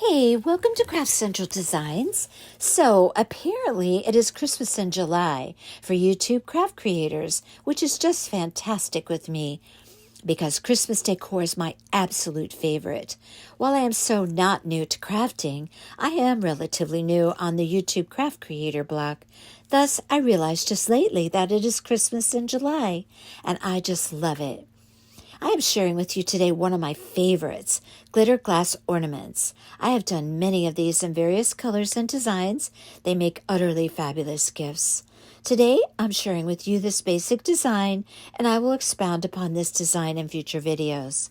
Hey, welcome to Craft Central Designs. So, apparently, it is Christmas in July for YouTube craft creators, which is just fantastic with me because Christmas decor is my absolute favorite. While I am so not new to crafting, I am relatively new on the YouTube craft creator block. Thus, I realized just lately that it is Christmas in July, and I just love it. I am sharing with you today one of my favorites, glitter glass ornaments. I have done many of these in various colors and designs. They make utterly fabulous gifts. Today, I'm sharing with you this basic design, and I will expound upon this design in future videos.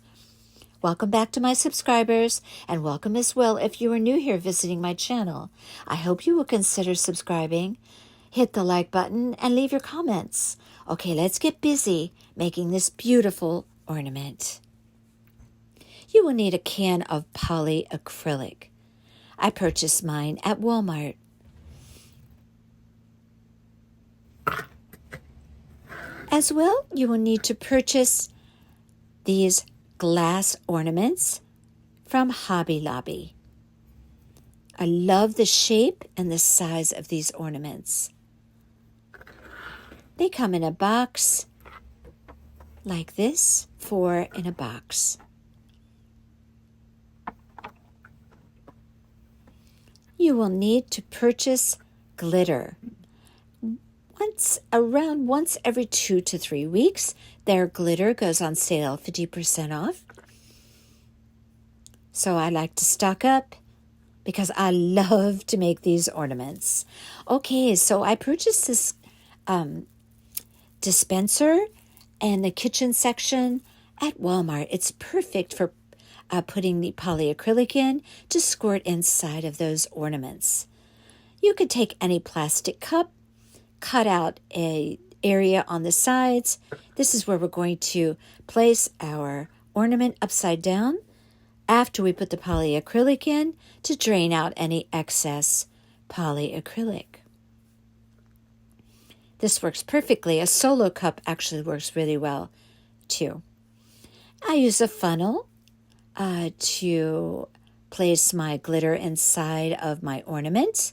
Welcome back to my subscribers, and welcome as well if you are new here visiting my channel. I hope you will consider subscribing, hit the like button, and leave your comments. Okay, let's get busy making this beautiful ornament. You will need a can of polyacrylic. I purchased mine at Walmart. As well, you will need to purchase these glass ornaments from Hobby Lobby. I love the shape and the size of these ornaments. They come in a box like this, 4 in a box. You will need to purchase glitter. Once every 2 to 3 weeks, their glitter goes on sale 50% off. So I like to stock up because I love to make these ornaments. Okay, so I purchased this dispenser and the kitchen section at Walmart. It's perfect for putting the polyacrylic in to squirt inside of those ornaments. You could take any plastic cup, cut out an area on the sides. This is where we're going to place our ornament upside down after we put the polyacrylic in to drain out any excess polyacrylic. This works perfectly. A solo cup actually works really well, too. I use a funnel to place my glitter inside of my ornament.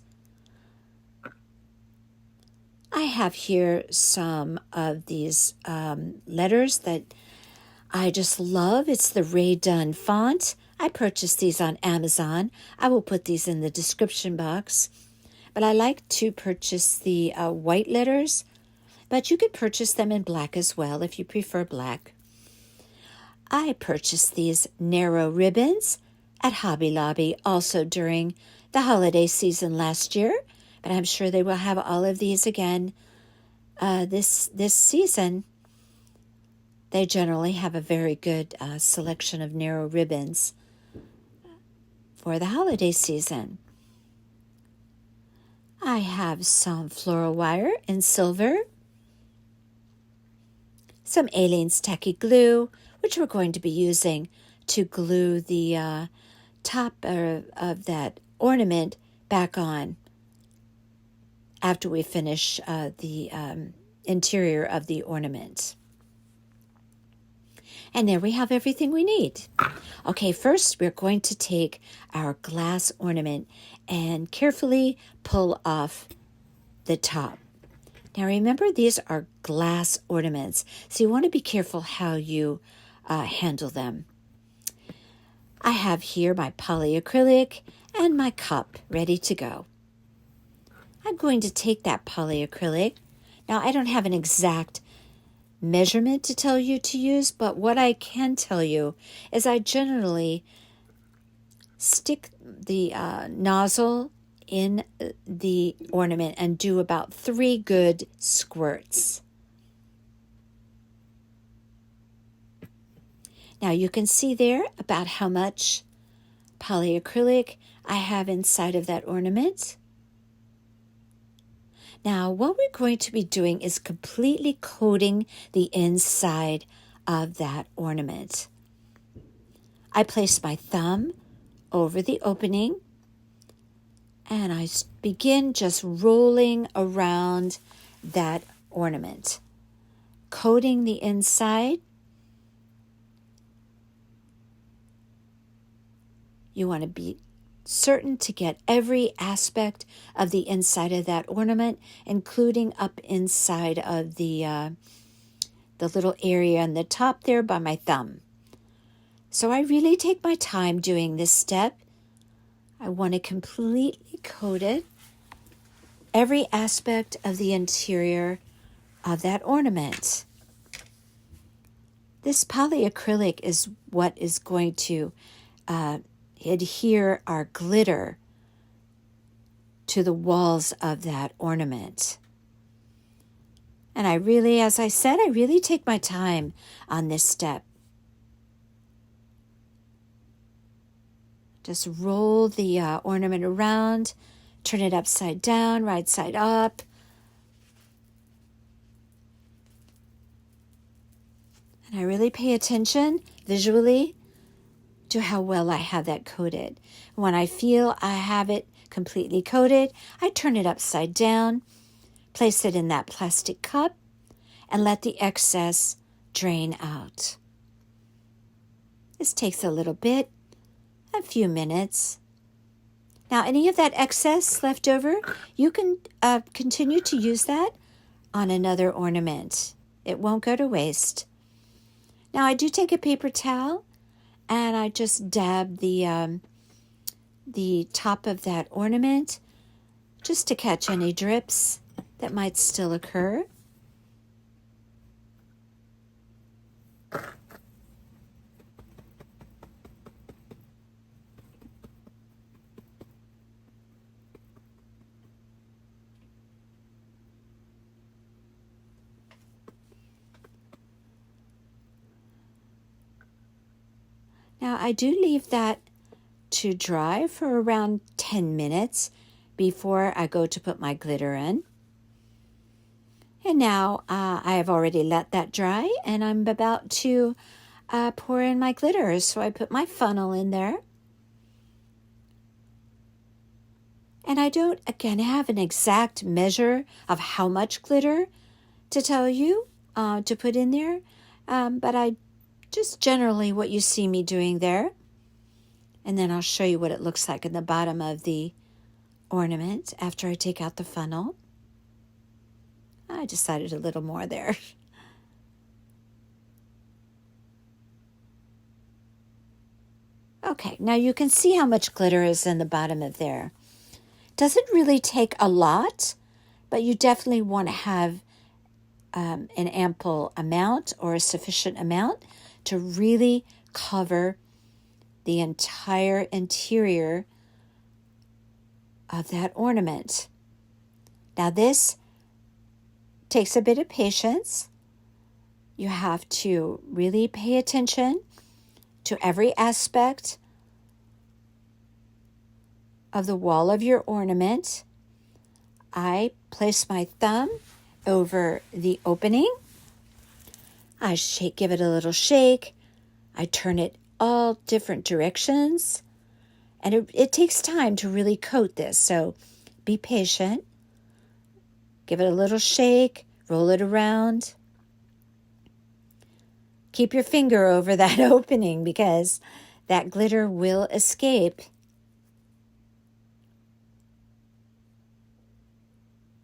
I have here some of these letters that I just love. It's the Ray Dunn font. I purchased these on Amazon. I will put these in the description box. But I like to purchase the white letters, but you could purchase them in black as well if you prefer black. I purchased these narrow ribbons at Hobby Lobby also during the holiday season last year, but I'm sure they will have all of these again this season. They generally have a very good selection of narrow ribbons for the holiday season. I have some floral wire in silver, some Aleene's tacky glue, which we're going to be using to glue the top of that ornament back on after we finish the interior of the ornament. And there we have everything we need. Okay, first we're going to take our glass ornament and carefully pull off the top. Now remember, these are glass ornaments, so you want to be careful how you handle them. I have here my polyacrylic and my cup ready to go. I'm going to take that polyacrylic. Now I don't have an exact measurement to tell you to use, but what I can tell you is I generally stick the nozzle in the ornament and do about 3 good squirts. Now you can see there about how much polyacrylic I have inside of that ornament. Now, what we're going to be doing is completely coating the inside of that ornament. I place my thumb over the opening, and I begin just rolling around that ornament, coating the inside. You want to be certain to get every aspect of the inside of that ornament, including up inside of the little area on the top there by my thumb. So I really take my time doing this step. I want to completely coat it, every aspect of the interior of that ornament. This polyacrylic is what is going to adhere our glitter to the walls of that ornament. And I really, as I said, I really take my time on this step. Just roll the ornament around, turn it upside down, right side up. And I really pay attention visually to how well I have that coated. When I feel I have it completely coated, I turn it upside down, place it in that plastic cup, and let the excess drain out. This takes a little bit, a few minutes. Now, any of that excess left over, you can continue to use that on another ornament. It won't go to waste. Now, I do take a paper towel and I just dab the top of that ornament just to catch any drips that might still occur. Now, I do leave that to dry for around 10 minutes before I go to put my glitter in. And now I have already let that dry, and I'm about to pour in my glitter. So I put my funnel in there. And I don't, again, have an exact measure of how much glitter to tell you to put in there, but I just generally what you see me doing there. And then I'll show you what it looks like in the bottom of the ornament after I take out the funnel. I decided a little more there. Okay, now you can see how much glitter is in the bottom of there. Doesn't really take a lot, but you definitely want to have an ample amount or a sufficient amount to really cover the entire interior of that ornament. Now this takes a bit of patience. You have to really pay attention to every aspect of the wall of your ornament. I place my thumb over the opening. I give it a little shake. I turn it all different directions. And it takes time to really coat this, so be patient. Give it a little shake, roll it around. Keep your finger over that opening because that glitter will escape.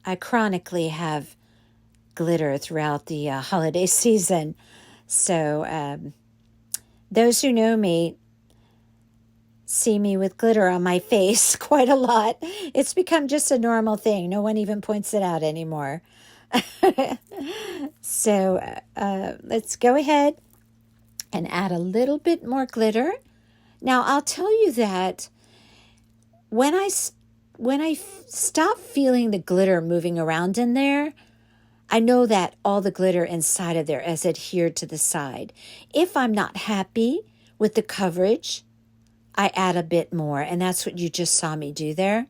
I chronically have glitter throughout the holiday season. So those who know me see me with glitter on my face quite a lot. It's become just a normal thing. No one even points it out anymore. So let's go ahead and add a little bit more glitter. Now I'll tell you that when I stop feeling the glitter moving around in there, I know that all the glitter inside of there has adhered to the side. If I'm not happy with the coverage, I add a bit more, and that's what you just saw me do there.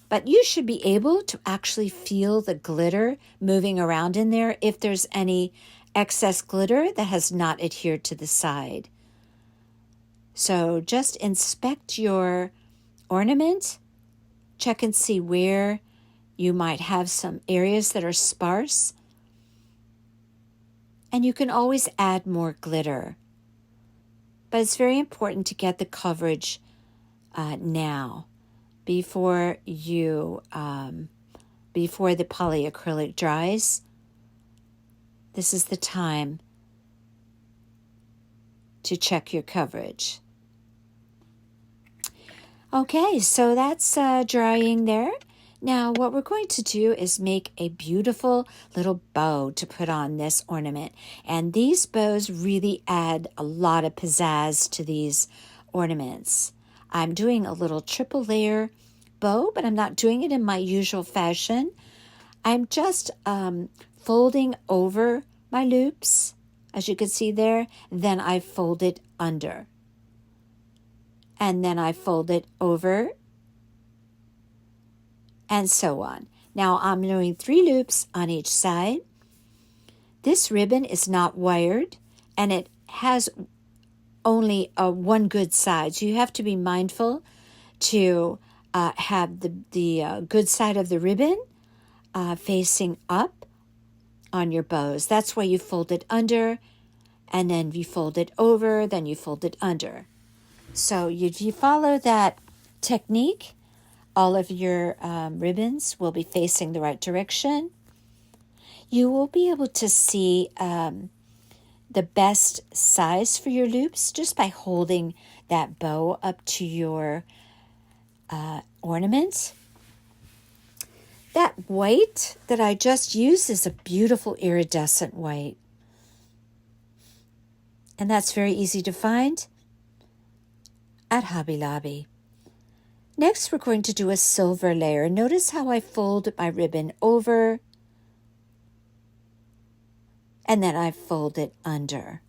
But you should be able to actually feel the glitter moving around in there if there's any excess glitter that has not adhered to the side. So just inspect your ornament, check and see where you might have some areas that are sparse, and you can always add more glitter. But it's very important to get the coverage now before before the polyacrylic dries. This is the time to check your coverage. Okay, so that's drying there. Now what we're going to do is make a beautiful little bow to put on this ornament. And these bows really add a lot of pizzazz to these ornaments. I'm doing a little triple layer bow, but I'm not doing it in my usual fashion. I'm just folding over my loops, as you can see there. Then I fold it under. And then I fold it over, and so on. Now I'm doing 3 loops on each side. This ribbon is not wired, and it has only one good side. So you have to be mindful to have the good side of the ribbon facing up on your bows. That's why you fold it under, and then you fold it over, then you fold it under. So if you follow that technique, all of your ribbons will be facing the right direction. You will be able to see the best size for your loops just by holding that bow up to your ornament. That white that I just used is a beautiful iridescent white. And that's very easy to find at Hobby Lobby. Next, we're going to do a silver layer. Notice how I fold my ribbon over, and then I fold it under.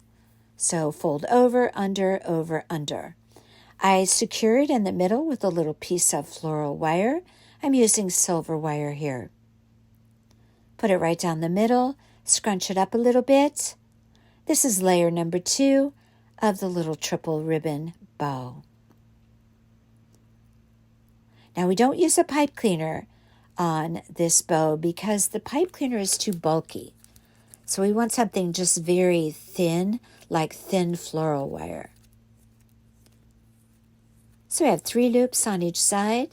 So fold over, under, over, under. I secure it in the middle with a little piece of floral wire. I'm using silver wire here. Put it right down the middle, scrunch it up a little bit. This is layer number 2 of the little triple ribbon bow. Now we don't use a pipe cleaner on this bow because the pipe cleaner is too bulky. So we want something just very thin, like thin floral wire. So we have 3 loops on each side.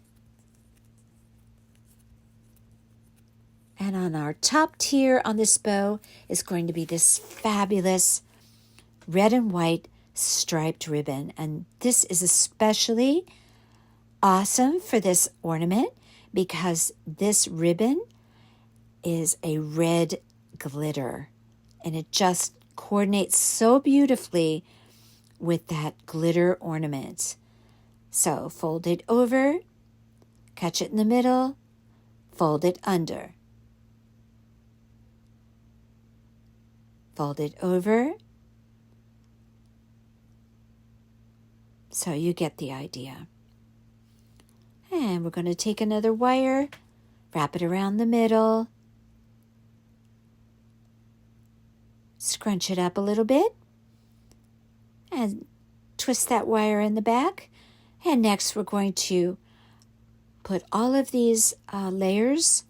And on our top tier on this bow is going to be this fabulous red and white striped ribbon. And this is especially awesome for this ornament because this ribbon is a red glitter. And it just coordinates so beautifully with that glitter ornament. So fold it over, catch it in the middle, fold it under. Fold it over. So you get the idea. And we're going to take another wire, wrap it around the middle, scrunch it up a little bit, and twist that wire in the back. And next we're going to put all of these layers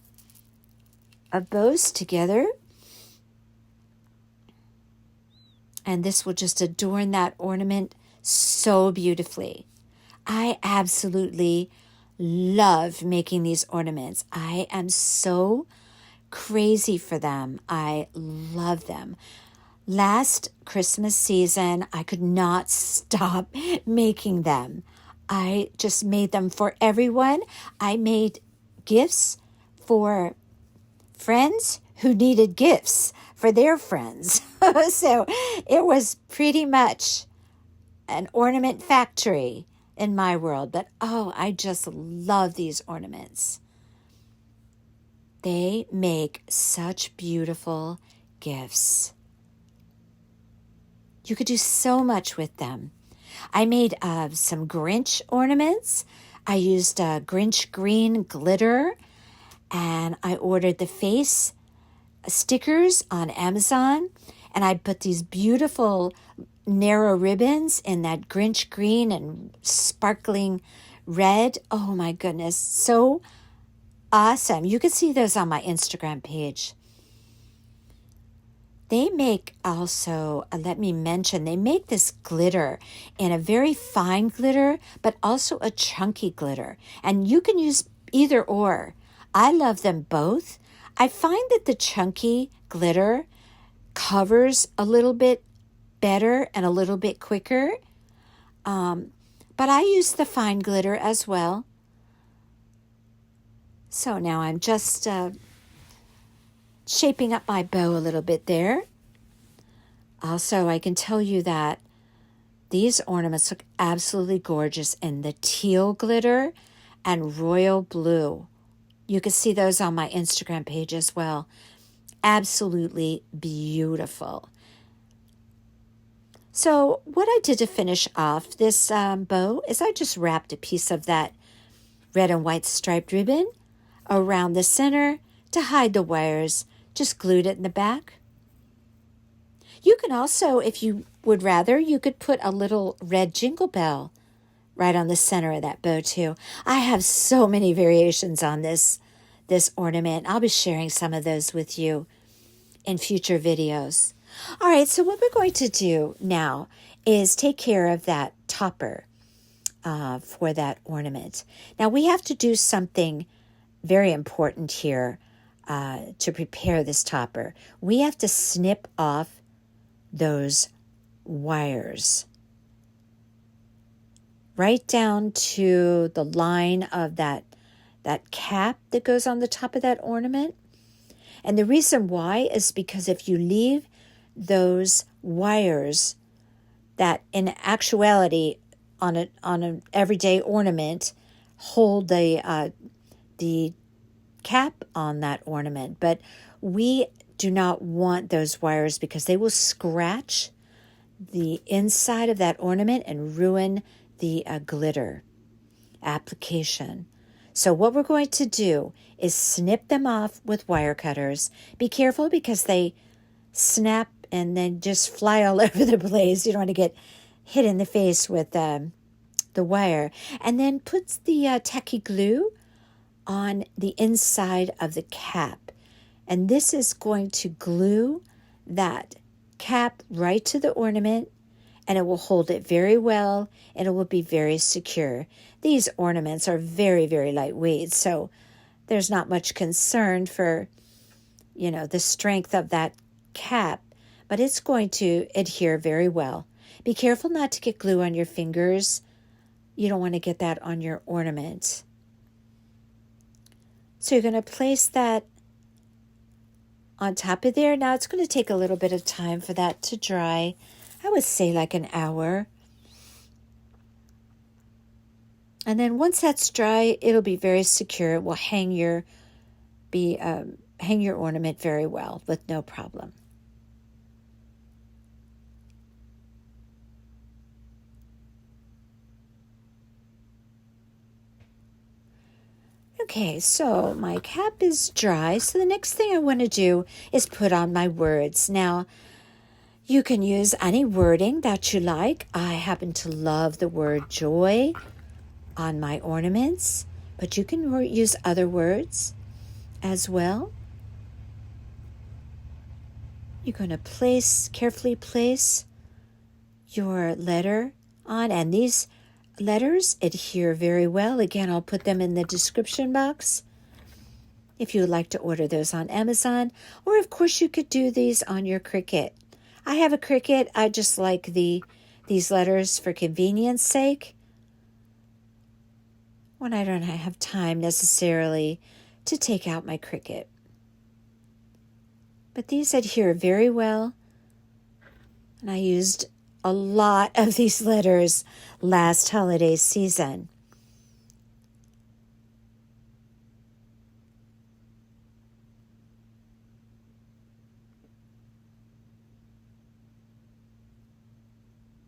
of bows together. And this will just adorn that ornament so beautifully. I absolutely love making these ornaments. I am so crazy for them. I love them. Last Christmas season, I could not stop making them. I just made them for everyone. I made gifts for friends who needed gifts for their friends. So it was pretty much an ornament factory in my world. But oh, I just love these ornaments. They make such beautiful gifts. You could do so much with them. I made some Grinch ornaments. I used Grinch green glitter, and I ordered the face stickers on Amazon, and I put these beautiful narrow ribbons in that Grinch green and sparkling red. Oh my goodness, so awesome. You can see those on my Instagram page. They make also, let me mention, they make this glitter in a very fine glitter, but also a chunky glitter. And you can use either or. I love them both. I find that the chunky glitter covers a little bit better and a little bit quicker. But I use the fine glitter as well. So now I'm just shaping up my bow a little bit there. Also, I can tell you that these ornaments look absolutely gorgeous in the teal glitter and royal blue. You can see those on my Instagram page as well. Absolutely beautiful. So what I did to finish off this bow is I just wrapped a piece of that red and white striped ribbon around the center to hide the wires. Just glued it in the back. You can also, if you would rather, you could put a little red jingle bell right on the center of that bow too. I have so many variations on this ornament. I'll be sharing some of those with you in future videos. All right, so what we're going to do now is take care of that topper for that ornament. Now we have to do something very important here to prepare this topper. We have to snip off those wires right down to the line of that cap that goes on the top of that ornament. And the reason why is because if you leave those wires that in actuality on an everyday ornament hold the cap on that ornament, but we do not want those wires because they will scratch the inside of that ornament and ruin the glitter application. So what we're going to do is snip them off with wire cutters. Be careful because they snap and then just fly all over the place. You don't want to get hit in the face with the wire. And then put the tacky glue on the inside of the cap. And this is going to glue that cap right to the ornament, and it will hold it very well, and it will be very secure. These ornaments are very, very lightweight, so there's not much concern for, the strength of that cap, but it's going to adhere very well. Be careful not to get glue on your fingers. You don't want to get that on your ornament. So you're going to place that on top of there. Now it's going to take a little bit of time for that to dry. I would say like an hour. And then once that's dry, it'll be very secure. It will hang your ornament very well with no problem. Okay, so my cap is dry. So the next thing I want to do is put on my words. Now, you can use any wording that you like. I happen to love the word joy on my ornaments, but you can use other words as well. You're going to carefully place your letter on, and these letters adhere very well. Again, I'll put them in the description box if you would like to order those on Amazon, or of course you could do these on your Cricut. I have a Cricut. I just like these letters for convenience sake when I don't have time necessarily to take out my Cricut. But these adhere very well, and I used a lot of these letters last holiday season.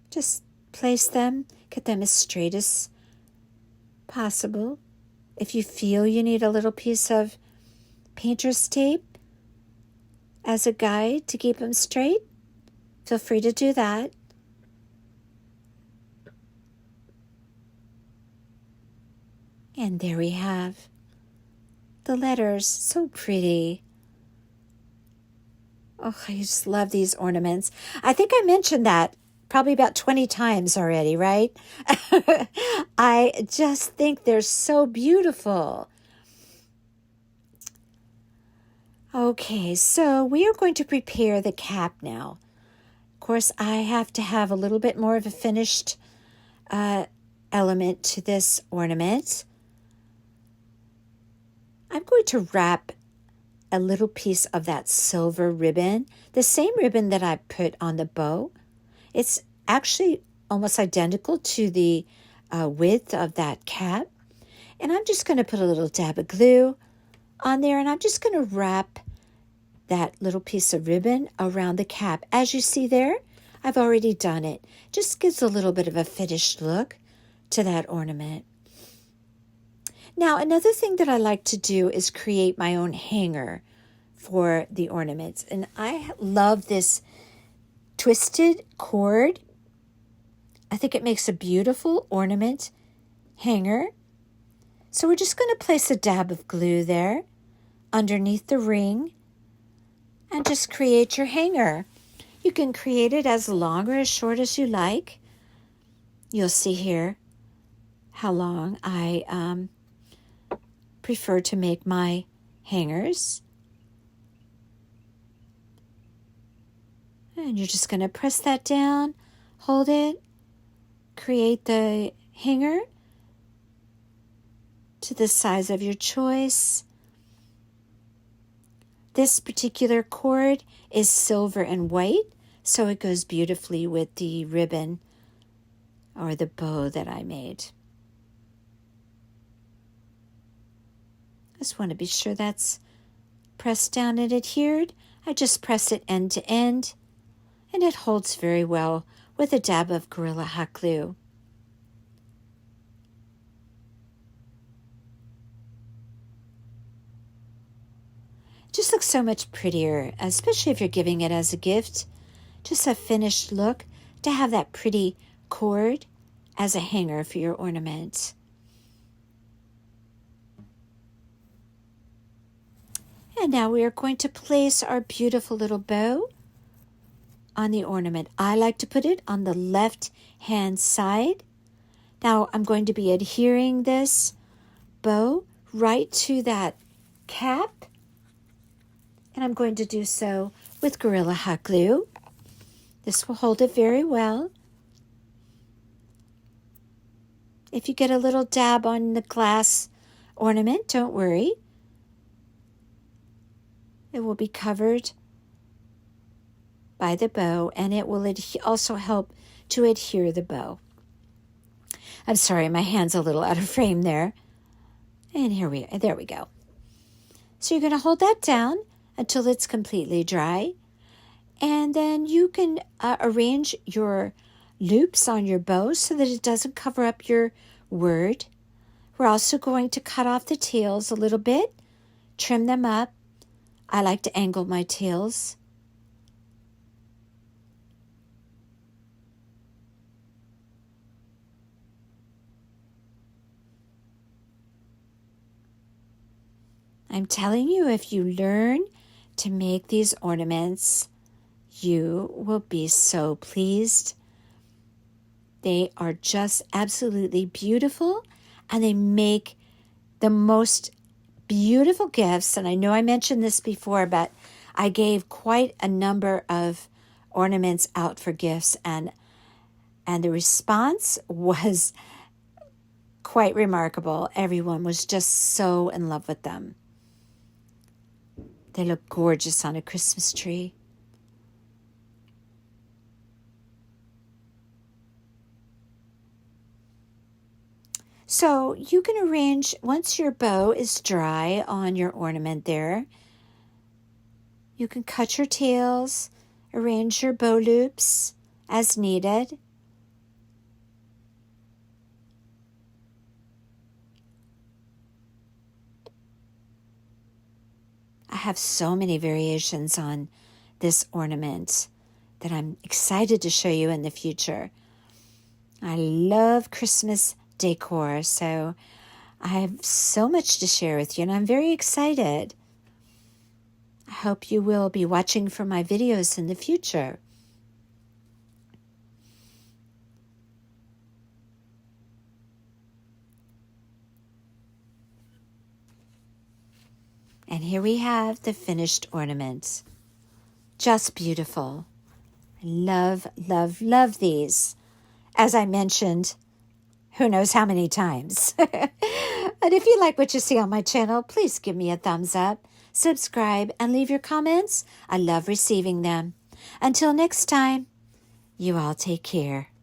Just place them, get them as straight as possible. If you feel you need a little piece of painter's tape as a guide to keep them straight, feel free to do that. And there we have the letters, so pretty. Oh, I just love these ornaments. I think I mentioned that probably about 20 times already, right? I just think they're so beautiful. Okay, so we are going to prepare the cap now. Of course, I have to have a little bit more of a finished element to this ornament. I'm going to wrap a little piece of that silver ribbon, the same ribbon that I put on the bow. It's actually almost identical to the width of that cap. And I'm just going to put a little dab of glue on there, and I'm just going to wrap that little piece of ribbon around the cap. As you see there, I've already done it. Just gives a little bit of a finished look to that ornament. Now, another thing that I like to do is create my own hanger for the ornaments. And I love this twisted cord. I think it makes a beautiful ornament hanger. So we're just going to place a dab of glue there underneath the ring and just create your hanger. You can create it as long or as short as you like. You'll see here how long I prefer to make my hangers. And you're just going to press that down, hold it, create the hanger to the size of your choice. This particular cord is silver and white, so it goes beautifully with the ribbon or the bow that I made. Just want to be sure that's pressed down and adhered. I just press it end to end, and it holds very well with a dab of Gorilla Hot Glue. Just looks so much prettier, especially if you're giving it as a gift. Just a finished look to have that pretty cord as a hanger for your ornament. And now we are going to place our beautiful little bow on the ornament. I like to put it on the left hand side. Now I'm going to be adhering this bow right to that cap. And I'm going to do so with Gorilla Hot Glue. This will hold it very well. If you get a little dab on the glass ornament, don't worry. It will be covered by the bow, and it will also help to adhere the bow. I'm sorry, my hand's a little out of frame there. And there we go. So you're going to hold that down until it's completely dry. And then you can arrange your loops on your bow so that it doesn't cover up your word. We're also going to cut off the tails a little bit, trim them up. I like to angle my tails. I'm telling you, if you learn to make these ornaments, you will be so pleased. They are just absolutely beautiful, and they make the most beautiful gifts. And I know I mentioned this before, but I gave quite a number of ornaments out for gifts, and the response was quite remarkable. Everyone was just so in love with them. They look gorgeous on a Christmas tree. So you can arrange, once your bow is dry on your ornament there, you can cut your tails, arrange your bow loops as needed. I have so many variations on this ornament that I'm excited to show you in the future. I love Christmas decor, so I have so much to share with you, and I'm very excited. I hope you will be watching for my videos in the future. And here we have the finished ornament. Just beautiful. Love, love, love these. As I mentioned, who knows how many times. And if you like what you see on my channel, please give me a thumbs up, subscribe, and leave your comments. I love receiving them. Until next time, you all take care.